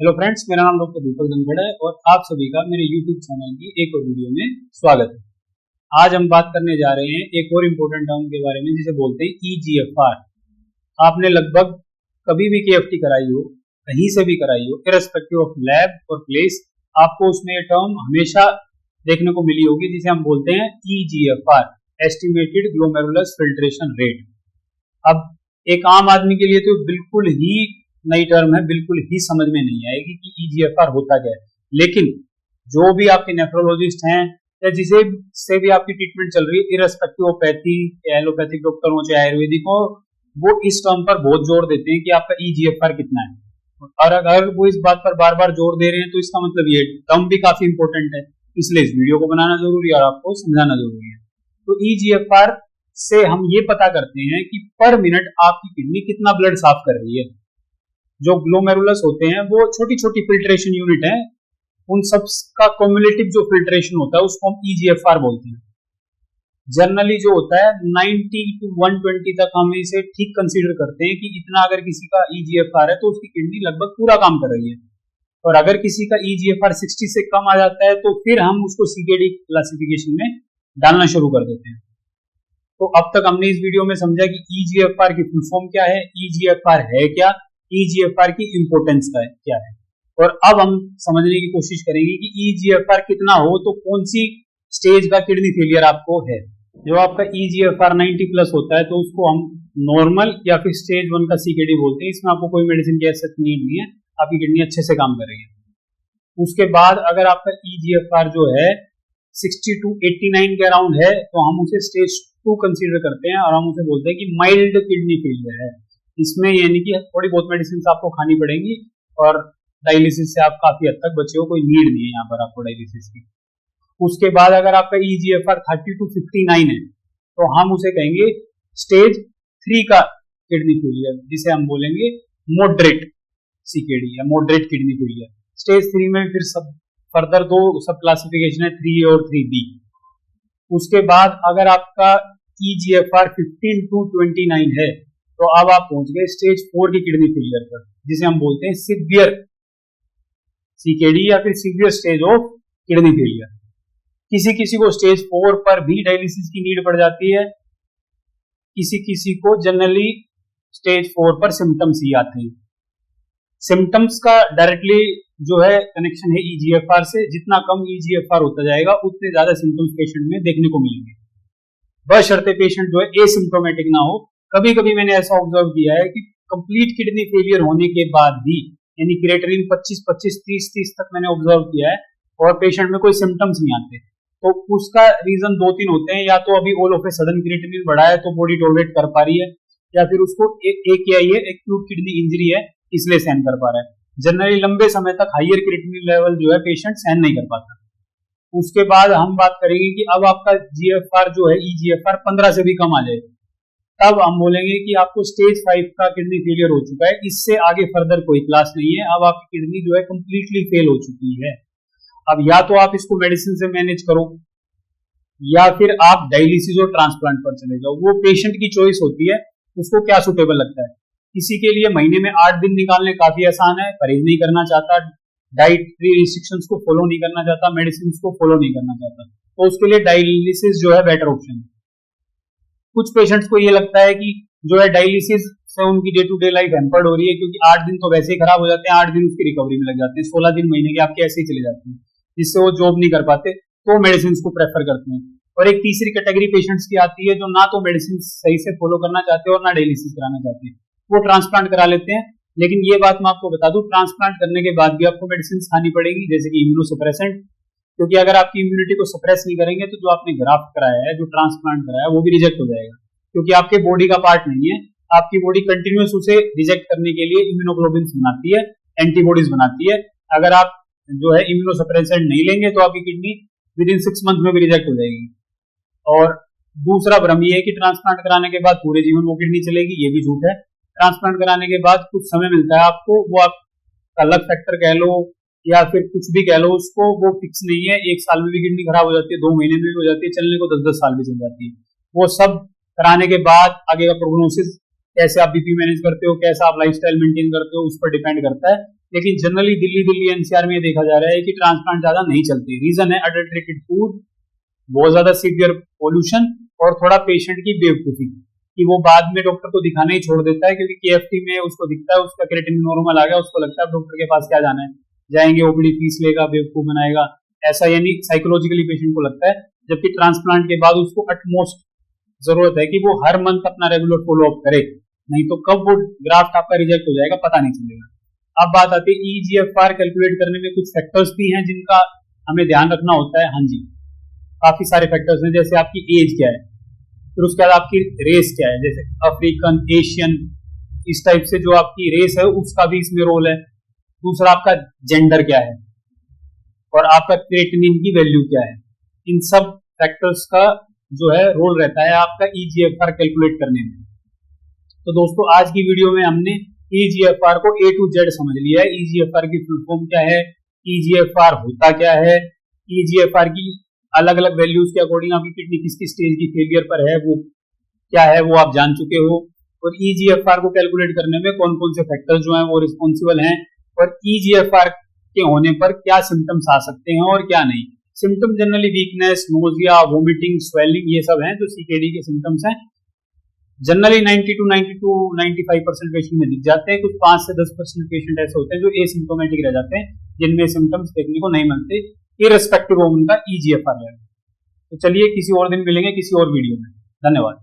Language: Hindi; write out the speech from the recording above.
हेलो फ्रेंड्स, मेरा नाम डॉक्टर दीपक धनखड़ है और आप सभी का मेरे यूट्यूब चैनल की एक और वीडियो में स्वागत है। आज हम बात करने जा रहे हैं एक और इम्पोर्टेंट टर्म के बारे में जिसे बोलते हैं EGFR। आपने लगभग कभी भी KFT कराई हो, कहीं से भी कराई हो, इररिस्पेक्टिव ऑफ लैब और प्लेस, आपको उसमें ये टर्म हमेशा देखने को मिली होगी जिसे हम बोलते हैं EGFR, estimated glomerulus filtration rate. अब एक आम आदमी के लिए तो बिल्कुल ही नई टर्म है, बिल्कुल ही समझ में नहीं आएगी कि EGFR होता क्या है। लेकिन जो भी आपके नेफ्रोलॉजिस्ट हैं या जिसे से भी आपकी ट्रीटमेंट चल रही है, irrespective of pathy, allopathic doctor हो चाहे आयुर्वेदिक हो, वो इस टर्म पर बहुत जोर देते हैं कि आपका EGFR कितना है। और अगर वो इस बात पर बार बार जोर दे रहे हैं तो इसका मतलब ये टर्म भी काफी इंपॉर्टेंट है, इसलिए इस वीडियो को बनाना जरूरी है और आपको समझाना जरूरी है। तो EGFR से हम ये पता करते हैं कि पर मिनट आपकी किडनी कितना ब्लड साफ कर रही है। जो ग्लोमेरुलस होते हैं वो छोटी छोटी फिल्ट्रेशन यूनिट है, उन सब का क्युमुलेटिव जो फिल्ट्रेशन होता है उसको हम EGFR बोलते हैं। जनरली जो होता है 90 to 120 तक हम इसे ठीक कंसीडर करते हैं कि इतना अगर किसी का EGFR है तो उसकी किडनी लगभग पूरा काम कर रही है। और अगर किसी का EGFR 60 से कम आ जाता है तो फिर हम उसको CKD क्लासिफिकेशन में डालना शुरू कर देते हैं। तो अब तक हमने इस वीडियो में समझा कि EGFR की फुल फॉर्म क्या है, EGFR है क्या, EGFR की इंपोर्टेंस क्या है, और अब हम समझने की कोशिश करेंगे कि EGFR कितना हो तो कौन सी स्टेज का किडनी फेलियर आपको है। जो आपका EGFR 90 प्लस होता है तो उसको हम नॉर्मल या फिर स्टेज 1 का CKD बोलते हैं। इसमें आपको कोई मेडिसिन की ऐसा नीड नहीं है, आपकी किडनी अच्छे से काम कर रही है। उसके बाद अगर आपका EGFR जो है 60 to 89 के अराउंड है तो हम उसे स्टेज 2 कंसीडर करते हैं और हम उसे बोलते हैं कि माइल्ड किडनी फेलियर है। इसमें यानी कि थोड़ी बहुत मेडिसिन आपको खानी पड़ेंगी और डायलिसिस से आप काफी हद तक बचे हो, कोई नीड नहीं है यहाँ पर आपको डायलिसिस की। उसके बाद अगर आपका EGFR 30 to 59 है तो हम उसे कहेंगे स्टेज 3 का किडनी फेलियर, जिसे हम बोलेंगे मॉडरेट CKD या मॉडरेट किडनी फेलियर। स्टेज 3 में फिर सब फर्दर दो सब क्लासिफिकेशन है, 3A और 3B। उसके बाद अगर आपका EGFR 15 to 29 है तो अब आप पहुंच गए स्टेज 4 की किडनी फेलियर पर, जिसे हम बोलते हैं सीवियर CKD या फिर severe stage of kidney failure. किसी किसी को स्टेज 4 पर भी डायलिसिस की नीड पड़ जाती है, किसी किसी को जनरली स्टेज 4 पर सिम्टम्स ही आते हैं। सिम्टम्स का डायरेक्टली जो है कनेक्शन है EGFR से। जितना कम EGFR होता जाएगा उतने ज्यादा सिम्टम्स पेशेंट में देखने को मिलेंगे, बशर्ते पेशेंट जो है एसिम्प्टोमेटिक ना हो। कभी कभी मैंने ऐसा ऑब्जर्व किया है कि कंप्लीट किडनी फेलियर होने के बाद भी, यानी क्रिएटिनिन 25-25, 30-30 तक मैंने ऑब्जर्व किया है और पेशेंट में कोई सिम्टम्स नहीं आते। तो उसका रीजन 2-3 होते हैं, या तो अभी all of a sudden creatinine बढ़ा है तो बॉडी टॉलरेट कर पा रही है, या फिर उसको AKI है, एक्यूट किडनी इंजरी है, इसलिए सहन कर पा रहा है। जनरली लंबे समय तक हाइयर क्रिएटिनिन लेवल जो है पेशेंट सहन नहीं कर पाता। उसके बाद हम बात करेंगे कि अब आपका GFR जो है EGFR 15 से भी कम आ जाए, तब हम बोलेंगे कि आपको स्टेज 5 का किडनी फेलियर हो चुका है। इससे आगे फर्दर कोई क्लास नहीं है, अब आपकी किडनी जो है कंप्लीटली फेल हो चुकी है। अब या तो आप इसको मेडिसिन से मैनेज करो या फिर आप डायलिसिस और ट्रांसप्लांट पर चले जाओ। वो पेशेंट की चॉइस होती है, उसको क्या सुटेबल लगता है। किसी के लिए महीने में 8 दिन निकालने काफी आसान है, परहेज नहीं करना चाहता, डाइटरी रिस्ट्रिक्शंस को फॉलो नहीं करना चाहता, मेडिसिन को फॉलो नहीं करना चाहता, तो उसके लिए डायलिसिस जो है बेटर ऑप्शन है। कुछ पेशेंट्स को ये लगता है कि जो है डायलिसिस से उनकी day to day life hampered हो रही है, क्योंकि 8 दिन तो वैसे ही खराब हो जाते हैं, 8 दिन उसकी रिकवरी में लग जाते हैं, 16 दिन महीने के आपके ऐसे ही चले जाते हैं, जिससे वो जॉब नहीं कर पाते, तो मेडिसिन को प्रेफर करते हैं। और एक तीसरी कैटेगरी पेशेंट्स की आती है जो ना तो मेडिसिन सही से फॉलो करना चाहते और ना डायलिसिस कराना चाहते हैं, वो ट्रांसप्लांट करा लेते हैं। लेकिन ये बात मैं आपको बता दूं, ट्रांसप्लांट करने के बाद भी आपको मेडिसिन खानी पड़ेगी, जैसे कि इम्यूनोसप्रेसेंट, क्योंकि अगर आपकी इम्यूनिटी को सप्रेस नहीं करेंगे तो जो आपने ग्राफ्ट कराया है, जो ट्रांसप्लांट कराया है, वो भी रिजेक्ट हो जाएगा, क्योंकि आपके बॉडी का पार्ट नहीं है। आपकी बॉडी कंटिन्यूस उसे रिजेक्ट करने के लिए इम्यूनोग्लोबिन बनाती है, एंटीबॉडीज बनाती है। अगर आप जो है इम्यूनोसप्रेसेंट नहीं लेंगे तो आपकी किडनी विद इन 6 मंथ में भी रिजेक्ट हो जाएगी। और दूसरा भ्रम ये है कि ट्रांसप्लांट कराने के बाद पूरे जीवन वो किडनी चलेगी, ये भी झूठ है। ट्रांसप्लांट कराने के बाद कुछ समय मिलता है आपको, वो आपका लक फैक्टर कह लो या फिर कुछ भी कह लो, उसको वो फिक्स नहीं है। 1 साल में भी किडनी खराब हो जाती है, 2 महीने में भी हो जाती है, चलने को 10-10 साल भी चल जाती है। वो सब कराने के बाद आगे का प्रोग्नोसिस, कैसे आप BP मैनेज करते हो, कैसा आप लाइफस्टाइल मेंटेन करते हो, उस पर डिपेंड करता है। लेकिन जनरली दिल्ली एनसीआर में देखा जा रहा है कि ट्रांसप्लांट ज्यादा नहीं चलते। रीजन है अडल्ट्रेटेड फूड, बहुत ज्यादा सीवियर पोल्यूशन और थोड़ा पेशेंट की बेवकूफी कि वो बाद में डॉक्टर को दिखाना ही छोड़ देता है, क्योंकि केएफटी में उसको दिखता है उसका क्रिएटिनिन नॉर्मल आ गया, उसको लगता है डॉक्टर के पास क्या जाना है, जाएंगे ओपीडी फीस लेगा, बेवकूफ बनाएगा, ऐसा यानी साइकोलॉजिकली पेशेंट को लगता है। जबकि ट्रांसप्लांट के बाद उसको अटमोस्ट जरूरत है कि वो हर मंथ अपना रेगुलर फॉलो अप करे, नहीं तो कब वो ग्राफ्ट आपका रिजेक्ट हो जाएगा पता नहीं चलेगा। अब बात आती है ईजीएफआर कैलकुलेट करने में कुछ फैक्टर्स भी हैं जिनका हमें ध्यान रखना होता है। हाँ जी, काफी सारे फैक्टर्स हैं, जैसे आपकी एज क्या है, फिर उसके बाद आपकी रेस क्या है, जैसे अफ्रीकन, एशियन, इस टाइप से जो आपकी रेस है उसका भी इसमें रोल है। दूसरा आपका जेंडर क्या है और आपका क्रिएटिनिन की वैल्यू क्या है, इन सब फैक्टर्स का जो है रोल रहता है आपका ईजीएफआर कैलकुलेट करने में। तो दोस्तों आज की वीडियो में हमने ईजीएफआर को ए टू जेड समझ लिया है। ईजीएफआर की फुल फॉर्म क्या है, ईजीएफआर होता क्या है, ईजीएफआर की अलग अलग वैल्यूज के अकॉर्डिंग आपकी किडनी किस किस स्टेज की फेलियर पर है वो क्या है वो आप जान चुके हो। और ईजीएफआर को कैलकुलेट करने में कौन कौन से फैक्टर्स जो हैं वो रिस्पॉन्सिबल हैं, और ईजीएफआर के होने पर क्या सिम्टम्स आ सकते हैं और क्या नहीं। Symptom generally weakness, nausea, vomiting, swelling, ये सब हैं जो सीकेडी के सिम्टम्स हैं। जनरली 95% पेशेंट में दिख जाते हैं, कुछ 5 से 10% पेशेंट ऐसे होते हैं जो एसिम्प्टोमेटिक रह जाते हैं, जिनमें सिम्टम्स देखने को नहीं मिलते इररिस्पेक्टिव ऑफ उनका ईजीएफआर लेवल। तो चलिए किसी और दिन मिलेंगे किसी और वीडियो में। धन्यवाद।